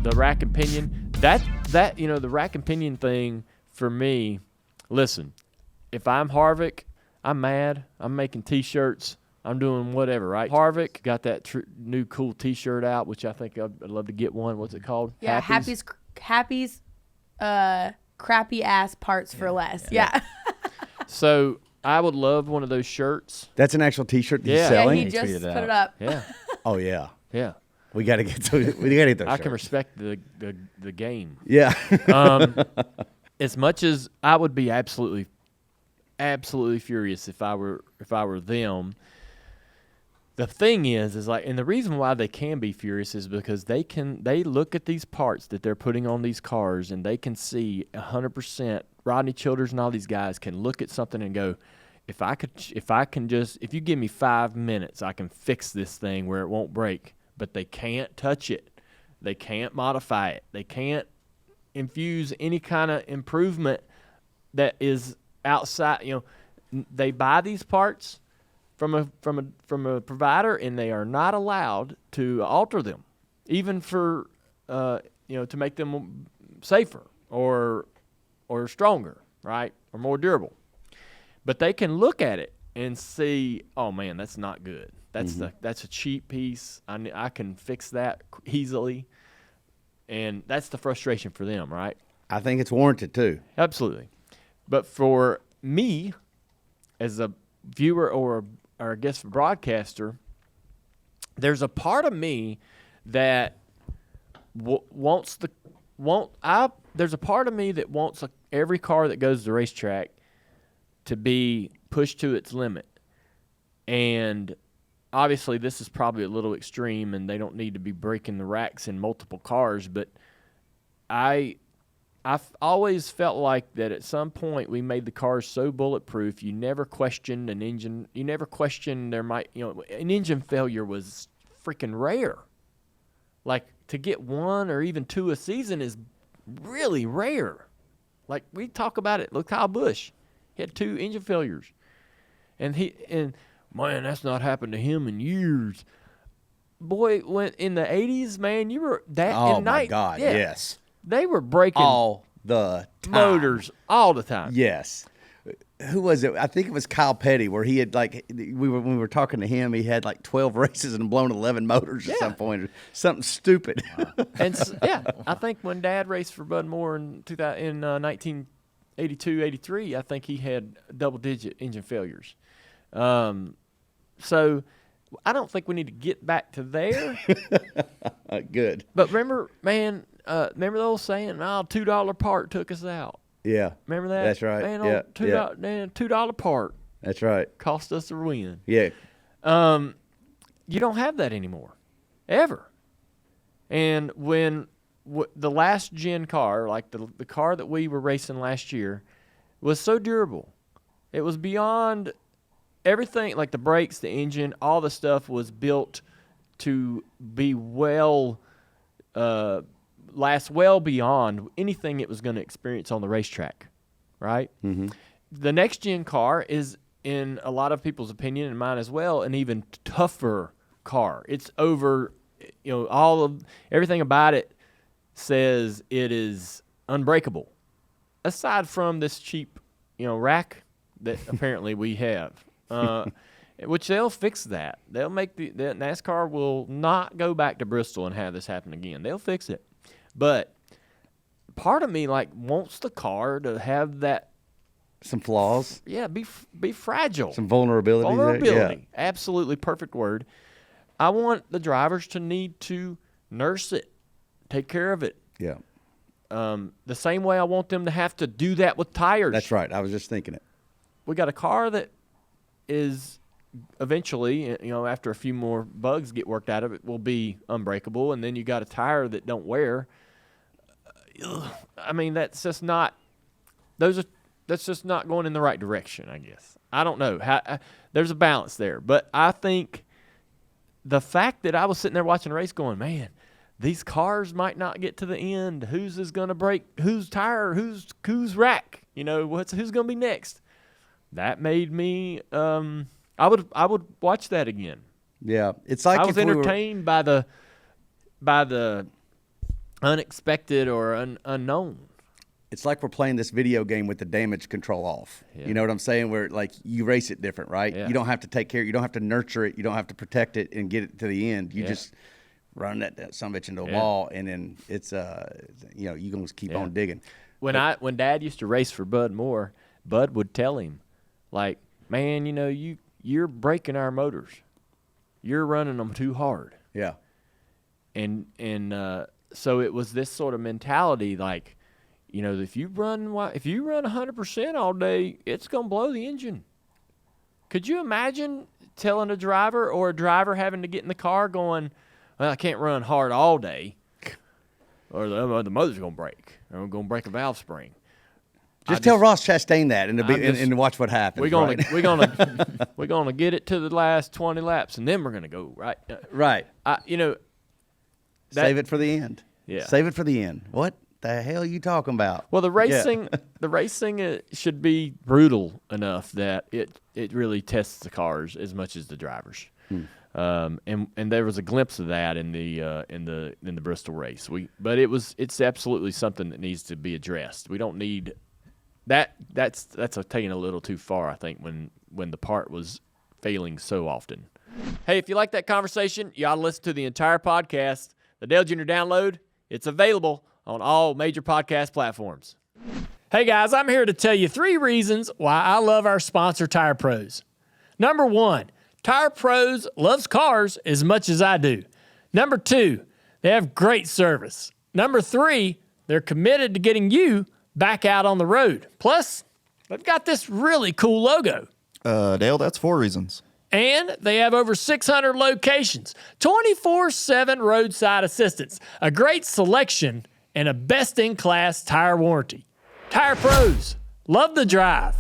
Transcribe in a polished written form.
the rack and pinion. That the rack and pinion thing for me. Listen, if I'm Harvick, I'm mad. I'm making T-shirts. I'm doing whatever, right? Harvick got that new cool T-shirt out, which I think I'd love to get one. What's it called? Yeah, Happy's crappy ass parts for less. Yeah. So I would love one of those shirts. That's an actual T-shirt that he's Yeah, selling? he just put it up. Yeah. Oh, yeah. Yeah. We got to get those. We got to get those I shirts. can respect the game. Yeah. As much as I would be absolutely furious if I were them. The thing is like, and the reason why they can be furious is because they look at these parts that they're putting on these cars and they can see 100%. Rodney Childers and all these guys can look at something and go, if you give me 5 minutes, I can fix this thing where it won't break. But they can't touch it. They can't modify it. They can't infuse any kind of improvement that is outside. They buy these parts from a provider, and they are not allowed to alter them, even for to make them safer or stronger, right, or more durable. But they can look at it and see, oh man, that's not good. That's a cheap piece. I can fix that easily, and that's the frustration for them, right? I think it's warranted too. Absolutely. But for me, as a viewer or I guess broadcaster, there's a part of me that there's a part of me that wants every car that goes to the racetrack to be pushed to its limit. And obviously this is probably a little extreme and they don't need to be breaking the racks in multiple cars, but I've always felt like that at some point we made the cars so bulletproof you never questioned an engine. You never questioned an engine failure was freaking rare. Like to get 1 or even 2 a season is really rare. Like we talk about it. Look, Kyle Busch, he had 2 engine failures, and man, that's not happened to him in years. Boy, when in the 80s, man, you were that. Oh my God, yeah. Yes. They were breaking all the time. Motors all the time. Yes. Who was it? I think it was Kyle Petty, where he had when we were talking to him, he had 12 races and blown 11 motors at some point, or something stupid. Wow. And I think when Dad raced for Bud Moore in 1982, 83, I think he had double-digit engine failures. So I don't think we need to get back to there. Good. But remember, man. Remember the old saying, $2 part took us out. Yeah. Remember that? That's right. Man, yeah. $2 part. That's right. Cost us the win. Yeah. You don't have that anymore, ever. And when the last gen car, like the car that we were racing last year, was so durable. It was beyond everything, like the brakes, the engine, all the stuff was built to be last well beyond anything it was going to experience on the racetrack, right? Mm-hmm. The next gen car is, in a lot of people's opinion and mine as well, an even tougher car. It's over, everything about it says it is unbreakable, aside from this cheap, rack that apparently we have, which they'll fix that. They'll make the NASCAR will not go back to Bristol and have this happen again. They'll fix it. But part of me wants the car to have that some flaws. Yeah, be fragile. Some vulnerability. Vulnerability. Yeah. Absolutely perfect word. I want the drivers to need to nurse it, take care of it. Yeah. The same way I want them to have to do that with tires. That's right. I was just thinking it. We got a car that is eventually, after a few more bugs get worked out of it, will be unbreakable, and then you got a tire that don't wear. I mean, that's just not going in the right direction, I guess. I don't know. There's a balance there. But I think the fact that I was sitting there watching the race going, man, these cars might not get to the end. Whose is going to break? Whose tire? Whose rack? Who's going to be next? That made me I would watch that again. Yeah. It's like I was entertained by the unexpected or unknown. It's like we're playing this video game with the damage control off. Yeah. You know what I'm saying? Where like you race it different, right? Yeah. You don't have to take care. You don't have to nurture it. You don't have to protect it and get it to the end. You Yeah. just run that son of a bitch into a Yeah. wall, and then it's you know, you gonna keep on digging. When Dad used to race for Bud Moore, Bud would tell him, like, man, you know, you're breaking our motors. You're running them too hard. Yeah. And so it was this sort of mentality, like, you know, if you run 100% all day, it's gonna blow the engine. Could you imagine telling a driver having to get in the car going, well, I can't run hard all day, or the motor's gonna break. I'm gonna break a valve spring. Just tell Ross Chastain that, and watch what happens. We're gonna get it to the last 20 laps, and then we're gonna go right. Right. You know, Save it for the end. Yeah. Save it for the end. What the hell are you talking about? Well, the racing should be brutal enough that it really tests the cars as much as the drivers. And there was a glimpse of that in the Bristol race. But it's absolutely something that needs to be addressed. We don't need that. That's taking a little too far, I think, when the part was failing so often. Hey, if you like that conversation, you ought to listen to the entire podcast. The Dale Jr. Download, it's available on all major podcast platforms. Hey guys, I'm here to tell you 3 reasons why I love our sponsor, Tire Pros. Number 1, Tire Pros loves cars as much as I do. Number 2, they have great service. Number 3, they're committed to getting you back out on the road. Plus, they've got this really cool logo. Dale, that's 4 reasons. And they have over 600 locations, 24/7 roadside assistance, a great selection, and a best-in-class tire warranty. Tire Pros, love the drive.